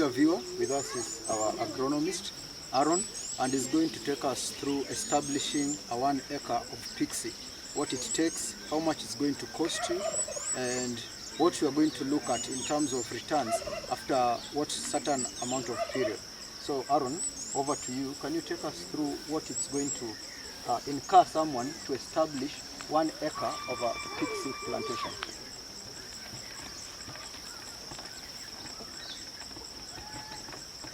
dear viewer, with us is our agronomist, Aaron, and is going to take us through establishing a 1 acre of Pixie, what it takes, how much it's going to cost you, and what you are going to look at in terms of returns after what certain amount of period. So Aaron, over to you. Can you take us through what it's going to incur someone to establish 1 acre of a Pixie plantation?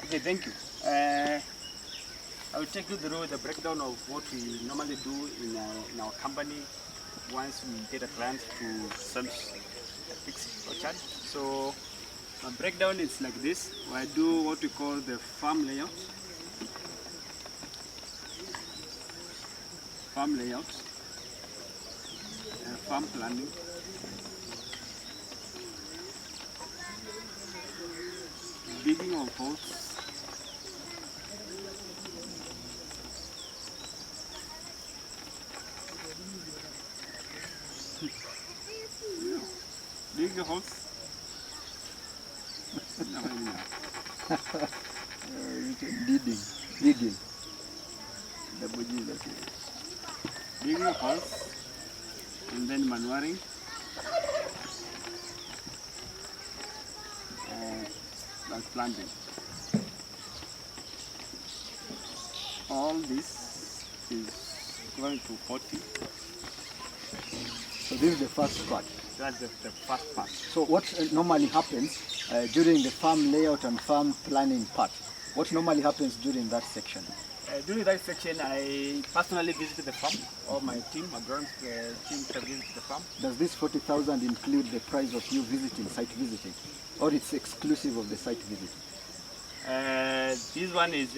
Okay, thank you. I will take you through the breakdown of what we normally do in our company once we get a client to establish a Pixie orchard. So my breakdown is like this. I do what we call the farm layout, farm planning, digging of holes, dig the holes. Digging. Digging the holes, and then manuring, and planting. All this is going to 40. So this is the first part. That's the first part. So what normally happens during the farm layout and farm planning part? What normally happens during that section? During that section, I personally visited the farm, or my team, my ground team have visited the farm. Does this 40,000 include the price of you visiting, site visiting, or it's exclusive of the site visit? This one is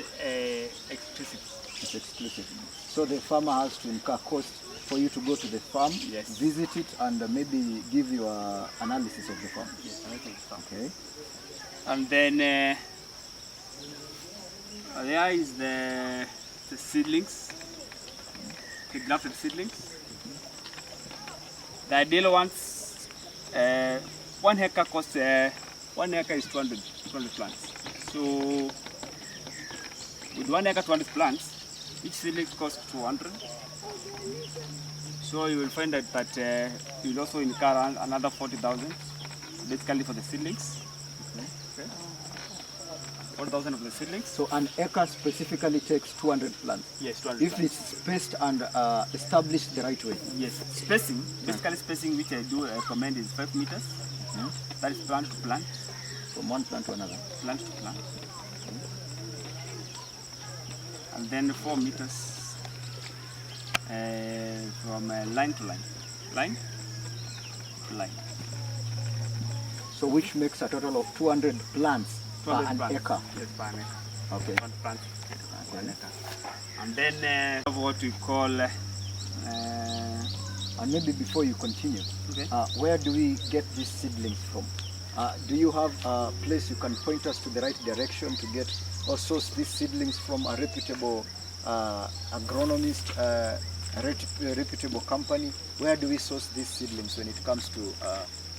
exclusive. It's exclusive. So the farmer has to incur cost for you to go to the farm, yes, visit it, and maybe give you an analysis of the farm. Yes, analysis of the farm. Okay. And then there is the seedlings, the grafted seedlings. The ideal ones, 1 acre costs, 1 acre is 200 plants. So with 1 acre 200 plants, each seedling costs 200. So you will find that you will also incur another 40,000, basically for the seedlings. Okay. 4,000 of the seedlings. So an acre specifically takes 200 plants? Yes, 200 if plants. it's spaced and established the right way? Yes, spacing, basically spacing which I do recommend is 5 meters. That is plant to plant. From one plant to another? Plant to plant. And then 4 meters from line to line. Line to line. So which makes a total of 200 plants per an acre? Yes, per an acre. Okay. 200 plants per an acre. And then what we call... and maybe before you continue, okay, where do we get these seedlings from? Do you have a place you can point us to the right direction to get or source these seedlings from a reputable agronomist, a reputable company? Where do we source these seedlings when it comes to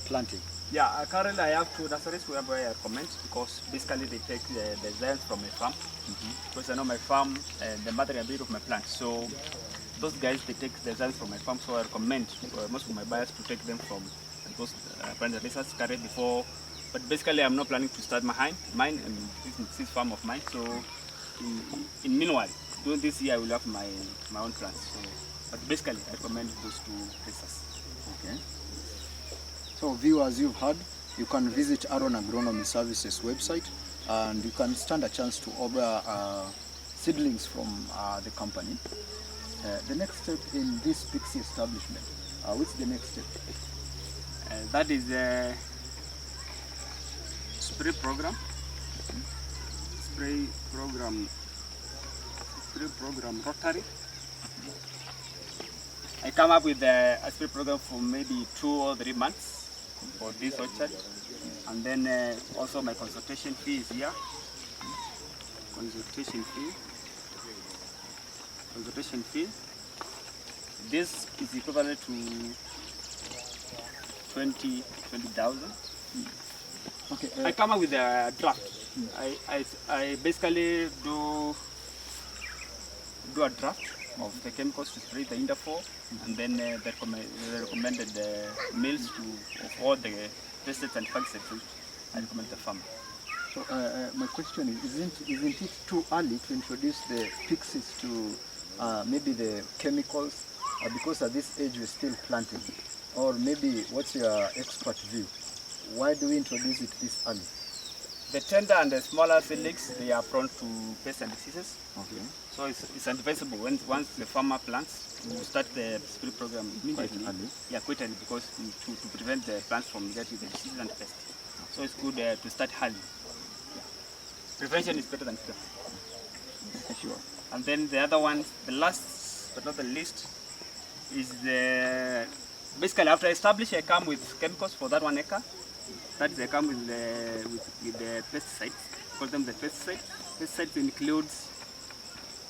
planting? Yeah, currently I have 2 nurseries where I recommend, because basically they take the zeal from my farm. Because I know my farm, the mother and breed of my plants. So those guys, they take the zeal from my farm. So I recommend most of my buyers to take them from those brand research carried before. But basically I'm not planning to start mine and this farm of mine. So in meanwhile, during this year I will have my own plants. So, but basically I recommend those 2 places. Okay. So viewers, you've heard, you can visit Aaron Agronomy Services website and you can stand a chance to order seedlings from the company. The next step in this Pixie establishment, what's the next step? That is the spray program. Spray program rotary. I come up with a spray program for maybe 2 or 3 months for this orchard, and then also my consultation fee is here. Consultation fee. This is equivalent to 20,000. Okay. I come up with a draft. I basically do a draft of the chemicals to spray the Inda4, and then the recommended meals of all the pesticides and fungicides I recommend the farmer. So my question is, isn't it too early to introduce the Pixies to maybe the chemicals because at this age we're still planting? Or maybe what's your expert view? Why do we introduce it this early? The tender and the smaller seedlings, they are prone to pests and diseases. Okay. So it's advisable once the farmer plants to start the spray program immediately. Quite early. Yeah, quite early, because to prevent the plants from getting the diseases and pests. So it's good to start early. Yeah. Prevention is better than cure. Sure. And then the other one, the last but not the least, is the basically after I establish, I come with chemicals for that 1 acre. That is, I come with the pesticides. Call them the pesticides. Pesticides includes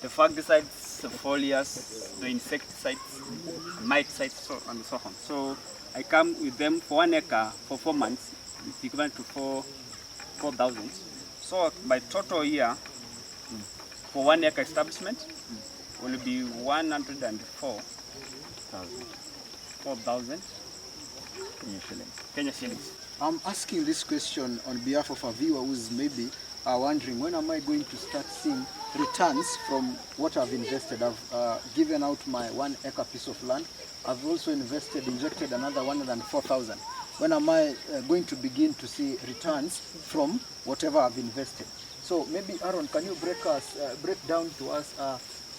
the fungicides, the foliars, the insecticides, miticides, so and so on. So I come with them for 1 acre for 4 months. It's equivalent to 4,000. So my total year for 1 acre establishment will be 104,000 Kenya shillings. I'm asking this question on behalf of a viewer who's maybe wondering, when am I going to start seeing returns from what I've invested? I've given out my 1 acre piece of land. I've also injected another 104,000. When am I going to begin to see returns from whatever I've invested? So maybe Aaron, can you break down to us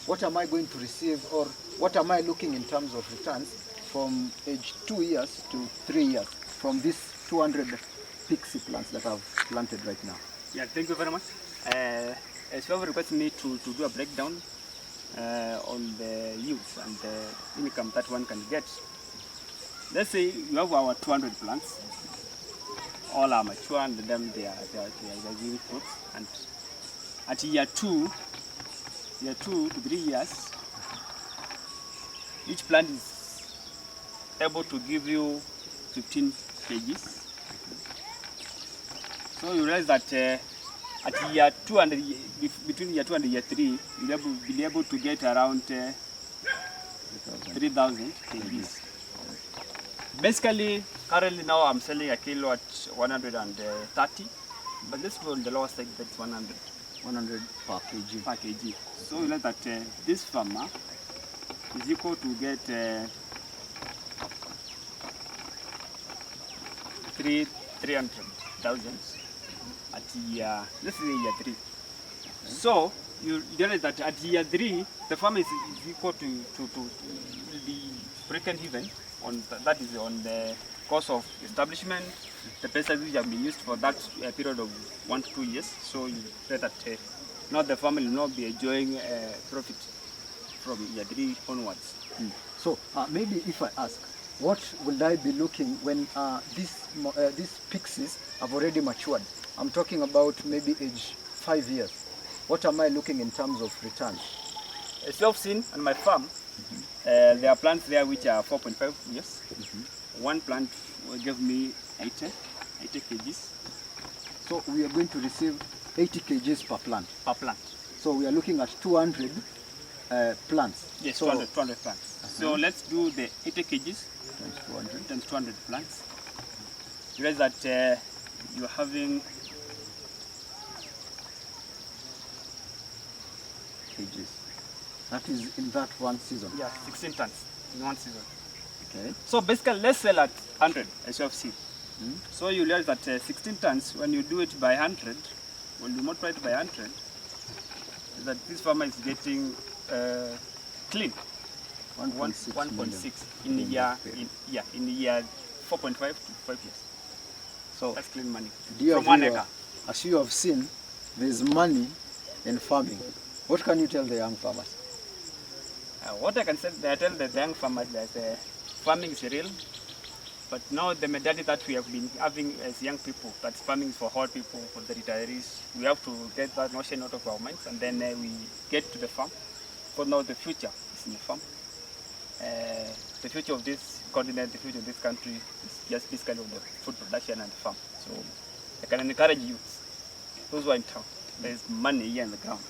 what am I going to receive, or what am I looking in terms of returns from age 2 years to 3 years from these 200 Pixie plants that I've planted right now? Yeah, thank you very much. As you have requested me to do a breakdown on the yields and the income that one can get. Let's say you have our 200 plants. All are mature, and then they are giving fruits. And at year 2 to 3 years, each plant is able to give you 15 kgs. So you realize that at year 2 and between year 2 and year 3, you'll be able to get around 3,000 kgs. Basically, currently now I'm selling a kilo at 130, but this one on the lower side, that's 100 per kg. per kg. So you know that this farmer is equal to get 300,000 at year, let's say year 3. So you realize that at year 3, the farmer is equal to be breaking even on that is on the cost of establishment, the pesticides which have been used for that period of 1 to 2 years. So you say that now the farmer will not be enjoying profit from year 3 onwards. So maybe if I ask, what will I be looking when these Pixies have already matured? I'm talking about maybe age 5 years. What am I looking in terms of return? As you have seen on my farm, there are plants there which are 4.5 years. One plant will give me 80 kgs. So we are going to receive 80 kgs per plant. Per plant. So we are looking at 200 plants. Yes, so 200 plants. So let's do the 80 kgs times 200. times 200 plants. You realize that you're having kgs. That is in that one season. 16 tons in one season. Okay. So basically, let's sell at 100, as you have seen. So you realize that 16 tons, when you do it by 100, when you multiply it by 100, that this farmer is getting clean 1.6 in the year, in the year 4.5 to 5 years. So that's clean money dear from 1 viewer, acre. as you have seen, there is money in farming. What can you tell the young farmers? What I can say, I tell the young farmers that farming is real, but now the mentality that we have been having as young people, that farming is for all people, for the retirees, we have to get that notion out of our minds, and then we get to the farm. For now, the future is in the farm. The future of this continent, the future of this country is just basically on the food production and the farm. So I can encourage you, those who are in town, there is money here in the ground.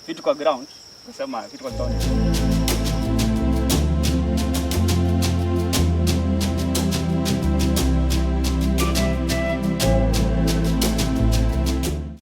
Vitu kwa ground, nasema vitu kwa ground